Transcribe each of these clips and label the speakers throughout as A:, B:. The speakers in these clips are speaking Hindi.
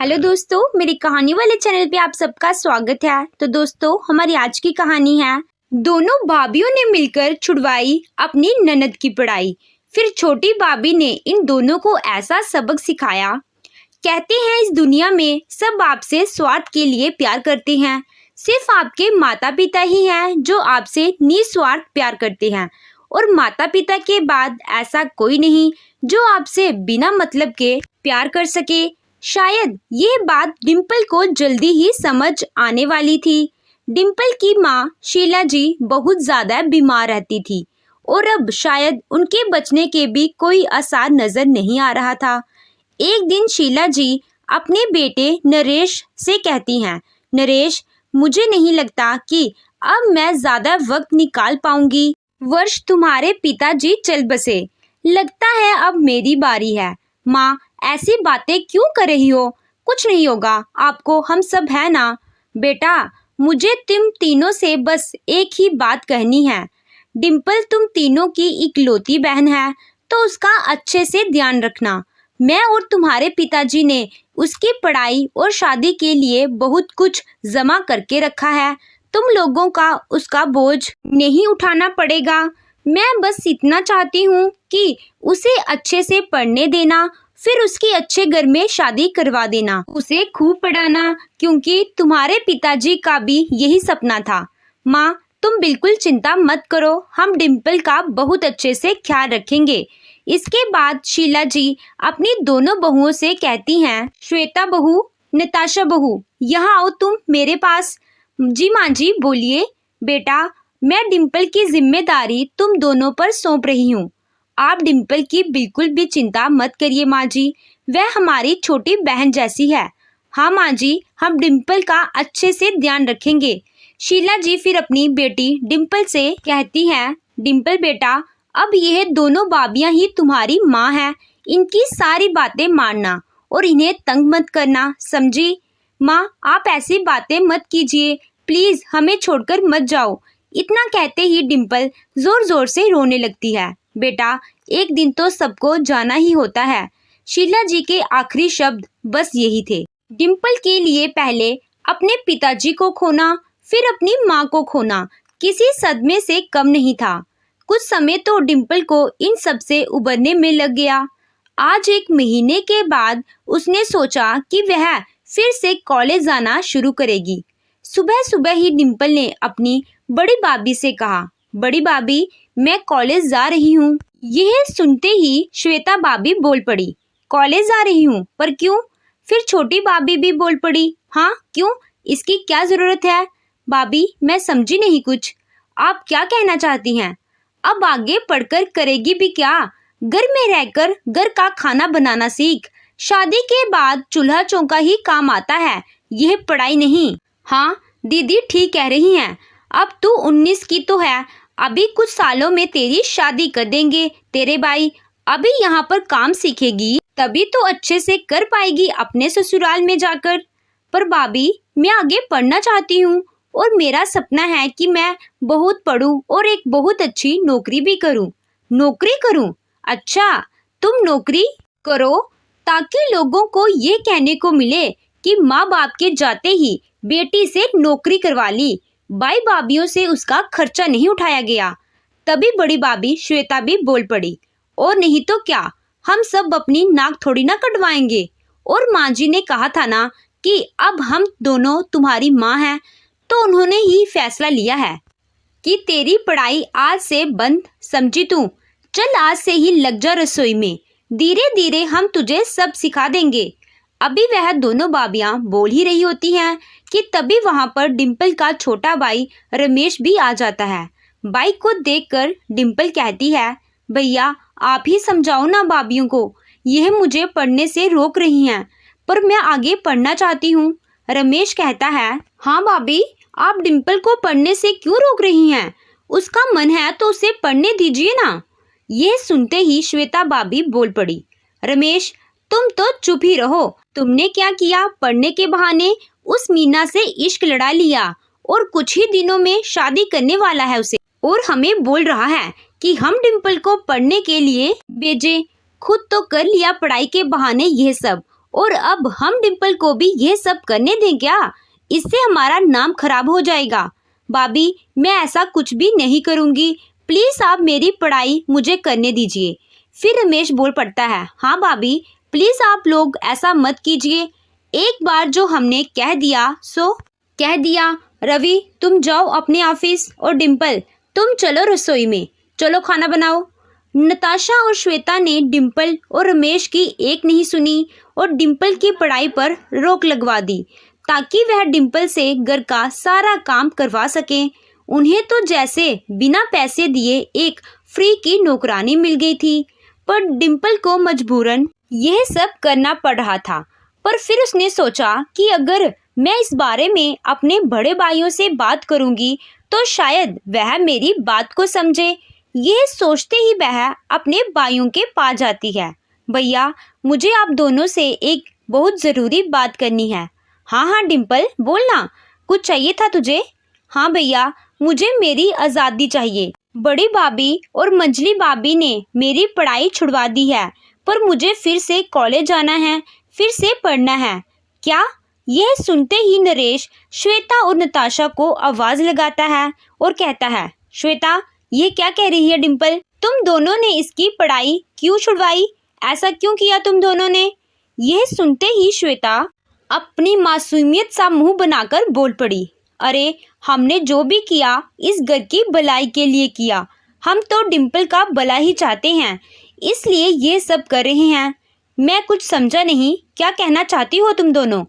A: हेलो दोस्तों, मेरी कहानी वाले चैनल पे आप सबका स्वागत है। तो दोस्तों, हमारी आज की कहानी है दोनों भाभियों ने मिलकर छुड़वाई अपनी ननद की पढ़ाई। फिर छोटी भाभी ने इन दोनों को ऐसा सबक सिखाया। कहते हैं इस दुनिया में सब आपसे स्वार्थ के लिए प्यार करते हैं। सिर्फ आपके माता पिता ही हैं जो आपसे निस्वार्थ प्यार करते हैं, और माता पिता के बाद ऐसा कोई नहीं जो आपसे बिना मतलब के प्यार कर सके। शायद ये बात डिम्पल को जल्दी ही समझ आने वाली थी। डिम्पल की माँ शीला जी बहुत ज्यादा बीमार रहती थी और अब शायद उनके बचने के भी कोई आसार नजर नहीं आ रहा था। एक दिन शीला जी अपने बेटे नरेश से कहती हैं, नरेश, मुझे नहीं लगता कि अब मैं ज्यादा वक्त निकाल पाऊंगी। वर्ष तुम्हारे पिताजी चल बसे, लगता है अब मेरी बारी है। माँ, ऐसी बातें क्यों कर रही हो? कुछ नहीं होगा आपको, हम सब है ना। बेटा, मुझे तुम तीनों से बस एक ही बात कहनी है। डिम्पल तुम तीनों की इकलौती बहन है, तो उसका अच्छे से ध्यान रखना। मैं और तुम्हारे पिताजी ने उसकी पढ़ाई और शादी के लिए बहुत कुछ जमा करके रखा है। तुम लोगों का उसका बोझ नहीं उठाना पड़ेगा। मैं बस इतना चाहती हूँ कि उसे अच्छे से पढ़ने देना, फिर उसकी अच्छे घर में शादी करवा देना, उसे खूब पढ़ाना, क्योंकि तुम्हारे पिताजी का भी यही सपना था। माँ, तुम बिल्कुल चिंता मत करो, हम डिम्पल का बहुत अच्छे से ख्याल रखेंगे। इसके बाद शीला जी अपनी दोनों बहुओं से कहती हैं, श्वेता बहू, नताशा बहू, यहाँ आओ तुम मेरे पास। जी माँ जी, बोलिए। बेटा, मैं डिम्पल की जिम्मेदारी तुम दोनों पर सौंप रही हूँ। आप डिम्पल की बिल्कुल भी चिंता मत करिए माँ जी, वह हमारी छोटी बहन जैसी है। हाँ माँ जी, हम डिम्पल का अच्छे से ध्यान रखेंगे। शीला जी फिर अपनी बेटी डिम्पल से कहती हैं, डिम्पल बेटा, अब यह दोनों भाभियाँ ही तुम्हारी माँ है, इनकी सारी बातें मानना और इन्हें तंग मत करना, समझी? माँ, आप ऐसी बातें मत कीजिए, प्लीज हमें छोड़कर मत जाओ। इतना कहते ही डिम्पल जोर जोर से रोने लगती है। बेटा, एक दिन तो सबको जाना ही होता है। शीला जी के आखिरी शब्द बस यही थे। डिम्पल के लिए पहले अपने पिताजी को खोना, फिर अपनी माँ को खोना किसी सदमे से कम नहीं था। कुछ समय तो डिम्पल को इन सब से उबरने में लग गया। आज 1 महीने के बाद उसने सोचा कि वह फिर से कॉलेज जाना शुरू करेगी। सुबह सुबह ही डिम्पल ने अपनी बड़ी भाभी से कहा, बड़ी भाभी, मैं कॉलेज जा रही हूँ। यह सुनते ही श्वेता भाभी बोल पड़ी, कॉलेज जा रही हूँ, पर क्यों? फिर छोटी भाभी भी बोल पड़ी, हाँ क्यों, इसकी क्या जरूरत है? भाभी, मैं समझी नहीं कुछ, आप क्या कहना चाहती हैं? अब आगे पढ़कर करेगी भी क्या? घर में रहकर घर का खाना बनाना सीख, शादी के बाद चूल्हा चौका ही काम आता है, यह पढ़ाई नहीं। हाँ दीदी ठीक कह रही हैं, अब तू 19 की तो है, अभी कुछ सालों में तेरी शादी कर देंगे तेरे भाई। अभी यहाँ पर काम सीखेगी तभी तो अच्छे से कर पाएगी अपने ससुराल में जाकर। पर भाभी, मैं आगे पढ़ना चाहती हूँ और मेरा सपना है कि मैं बहुत पढूं और एक बहुत अच्छी नौकरी भी करूँ। नौकरी करूँ? अच्छा, तुम नौकरी करो ताकि लोगों को ये कहने को मिले कि माँ बाप के जाते ही बेटी से नौकरी करवा ली, भाई भाभीयों से उसका खर्चा नहीं उठाया गया। तभी बड़ी भाभी श्वेता भी बोल पड़ी, और नहीं तो क्या, हम सब अपनी नाक थोड़ी ना कटवाएंगे। और माँ जी ने कहा था ना कि अब हम दोनों तुम्हारी माँ हैं, तो उन्होंने ही फैसला लिया है कि तेरी पढ़ाई आज से बंद, समझी तू? चल आज से ही लग जा रसोई में, धीरे धीरे हम तुझे सब सिखा देंगे। अभी वह दोनों भाभियां बोल ही रही होती हैं कि तभी वहां पर डिम्पल का छोटा भाई रमेश भी आ जाता है। बाइक को देखकर डिम्पल कहती है, भैया आप ही समझाओ ना भाभियों को, यह मुझे पढ़ने से रोक रही हैं, पर मैं आगे पढ़ना चाहती हूँ। रमेश कहता है, हाँ भाभी, आप डिम्पल को पढ़ने से क्यों रोक रही हैं? उसका मन है तो उसे पढ़ने दीजिए ना। यह सुनते ही श्वेता भाभी बोल पड़ी, रमेश तुम तो चुप ही रहो, तुमने क्या किया? पढ़ने के बहाने उस मीना से इश्क लड़ा लिया और कुछ ही दिनों में शादी करने वाला है उसे, और हमें बोल रहा है कि हम डिम्पल को पढ़ने के लिए भेजे। खुद तो कर लिया पढ़ाई के बहाने यह सब, और अब हम डिम्पल को भी यह सब करने दें क्या? इससे हमारा नाम खराब हो जाएगा। भाभी, मैं ऐसा कुछ भी नहीं करूँगी, प्लीज़ आप मेरी पढ़ाई मुझे करने दीजिए। फिर रमेश बोल पड़ता है, हाँ भाभी, प्लीज़ आप लोग ऐसा मत कीजिए। एक बार जो हमने कह दिया सो कह दिया। रवि, तुम जाओ अपने ऑफिस और डिम्पल तुम चलो रसोई में, चलो खाना बनाओ। नताशा और श्वेता ने डिम्पल और रमेश की एक नहीं सुनी और डिम्पल की पढ़ाई पर रोक लगवा दी ताकि वह डिम्पल से घर का सारा काम करवा सकें। उन्हें तो जैसे बिना पैसे दिए एक फ्री की नौकरानी मिल गई थी, पर डिम्पल को मजबूरन यह सब करना पड़ रहा था। पर फिर उसने सोचा कि अगर मैं इस बारे में अपने बड़े भाइयों से बात करूंगी तो शायद वह मेरी बात को समझे। यह सोचते ही वह अपने भाइयों के पास जाती है। भैया, मुझे आप दोनों से एक बहुत ज़रूरी बात करनी है। हाँ हाँ डिम्पल, बोलना, कुछ चाहिए था तुझे? हाँ भैया, मुझे मेरी आज़ादी चाहिए। बड़ी भाभी और मंजली भाभी ने मेरी पढ़ाई छुड़वा दी है, पर मुझे फिर से कॉलेज जाना है, फिर से पढ़ना है। क्या? यह सुनते ही नरेश श्वेता और नताशा को आवाज़ लगाता है और कहता है, श्वेता, ये क्या कह रही है डिम्पल? तुम दोनों ने इसकी पढ़ाई क्यों छुड़वाई? ऐसा क्यों किया तुम दोनों ने? यह सुनते ही श्वेता अपनी मासूमियत सा मुंह बनाकर बोल पड़ी, अरे हमने जो भी किया इस घर की भलाई के लिए किया। हम तो डिम्पल का भला ही चाहते हैं, इसलिए ये सब कर रहे हैं। मैं कुछ समझा नहीं, क्या कहना चाहती हो तुम दोनों?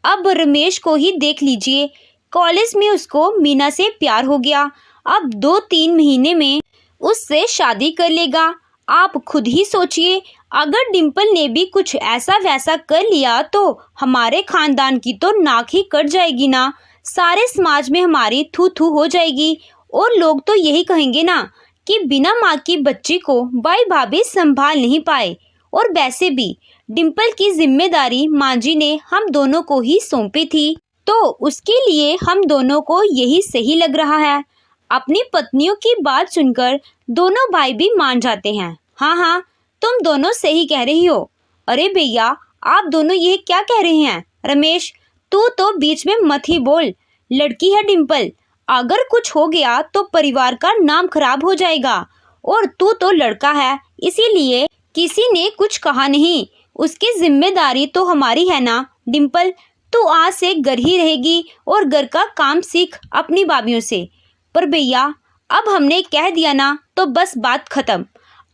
A: अब रमेश को ही देख लीजिए, कॉलेज में उसको मीना से प्यार हो गया, अब 2-3 महीने में उससे शादी कर लेगा। आप खुद ही सोचिए, अगर डिम्पल ने भी कुछ ऐसा वैसा कर लिया तो हमारे खानदान की तो नाक ही कट जाएगी ना। सारे समाज में हमारी थू थू हो जाएगी और लोग तो यही कहेंगे ना कि बिना माँ की बच्ची को भाई भाभी संभाल नहीं पाए। और वैसे भी डिम्पल की जिम्मेदारी माँ जी ने हम दोनों को ही सौंपी थी, तो उसके लिए हम दोनों को यही सही लग रहा है। अपनी पत्नियों की बात सुनकर दोनों भाई भी मान जाते हैं। हाँ हाँ, तुम दोनों सही कह रही हो। अरे भैया, आप दोनों ये क्या कह रहे हैं? रमेश, तू तो बीच में मत ही बोल, लड़की है डिम्पल, अगर कुछ हो गया तो परिवार का नाम खराब हो जाएगा। और तू तो लड़का है, इसीलिए किसी ने कुछ कहा नहीं, उसकी जिम्मेदारी तो हमारी है ना। डिम्पल, तू आज से घर ही रहेगी और घर का काम सीख अपनी भाभीयों से। पर भैया, अब हमने कह दिया ना तो बस बात खत्म,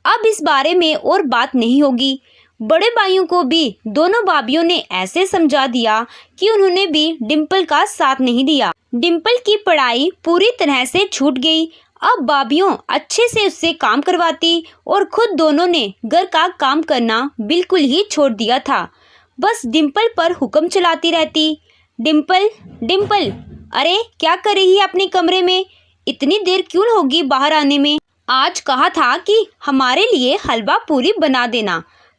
A: अब इस बारे में और बात नहीं होगी। बड़े भाइयों को भी दोनों भाभीयों ने ऐसे समझा दिया कि उन्होंने भी डिम्पल का साथ नहीं दिया। डिम्पल की पढ़ाई पूरी तरह से छूट गई। अब भाभीयों अच्छे से उससे काम करवाती और खुद दोनों ने घर का काम करना बिल्कुल ही छोड़ दिया था। बस डिम्पल पर हुक्म चलाती रहती, डिम्पल डिम्पल, अरे क्या कर रही है अपने कमरे में? इतनी देर क्यों होगी बाहर आने में? आज कहा था कि हमारे लिए हलवा पूरी बना देना,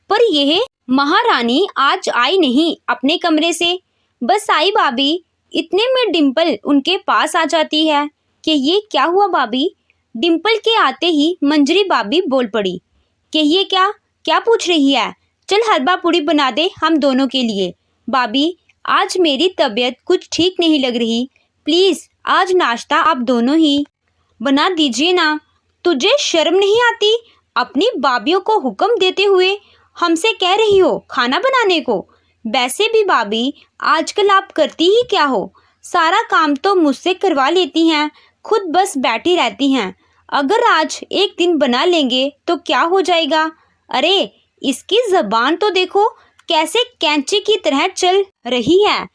A: पर यह महारानी आज आई नहीं अपने कमरे से। बस आई भाभी, इतने में डिम्पल उनके पास आ जाती है कि ये क्या हुआ भाभी? डिम्पल के आते ही मंजरी भाभी बोल पड़ी कि ये क्या क्या पूछ रही है? चल हलवा पूरी बना दे हम दोनों के लिए। भाभी, आज मेरी तबीयत कुछ ठीक नहीं लग रही, प्लीज़ आज नाश्ता आप दोनों ही बना दीजिए ना। तुझे शर्म नहीं आती? अपनी भाभीयों को हुक्म देते हुए हमसे कह रही हो खाना बनाने को? वैसे भी भाभी, आजकल आप करती ही क्या हो? सारा काम तो मुझसे करवा लेती हैं, खुद बस बैठी रहती हैं। अगर आज एक दिन बना लेंगे तो क्या हो जाएगा? अरे इसकी ज़बान तो देखो कैसे कैंची की तरह चल रही है।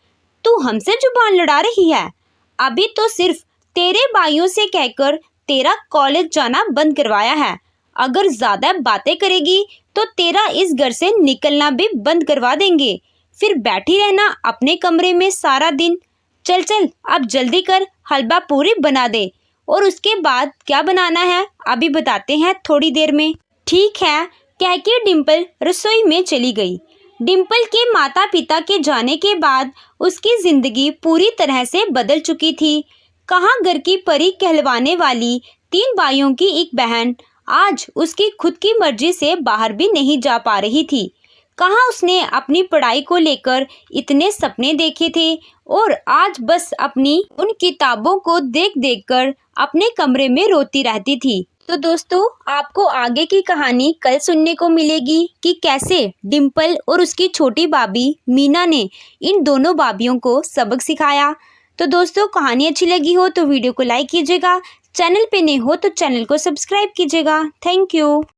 A: तू हमसे जुबान लड़ा रही है। अभी तो सिर्फ तेरे भाइयों से कहकर तेरा कॉलेज जाना बंद करवाया है। अगर ज़्यादा बातें करेगी तो तेरा इस घर से निकलना भी बंद करवा देंगे। फिर बैठी रहना अपने कमरे में सारा दिन। चल चल अब जल्दी कर, हलवा पूरी बना दे, और उसके बाद क्या बनाना है अभी बताते हैं थोड़ी देर में। ठीक है, कह के डिम्पल रसोई में चली गई। डिम्पल के माता पिता के जाने के बाद उसकी ज़िंदगी पूरी तरह से बदल चुकी थी। कहाँ घर की परी कहलवाने वाली 3 भाइयों की एक बहन आज उसकी खुद की मर्जी से बाहर भी नहीं जा पा रही थी। कहाँ उसने अपनी पढ़ाई को लेकर इतने सपने देखे थे और आज बस अपनी उन किताबों को देख देख कर अपने कमरे में रोती रहती थी। तो दोस्तों, आपको आगे की कहानी कल सुनने को मिलेगी कि कैसे डिम्पल और उसकी छोटी भाभी मीना ने इन दोनों भाभियों को सबक सिखाया। तो दोस्तों, कहानी अच्छी लगी हो तो वीडियो को लाइक कीजिएगा, चैनल पे नए हो तो चैनल को सब्सक्राइब कीजिएगा। Thank you.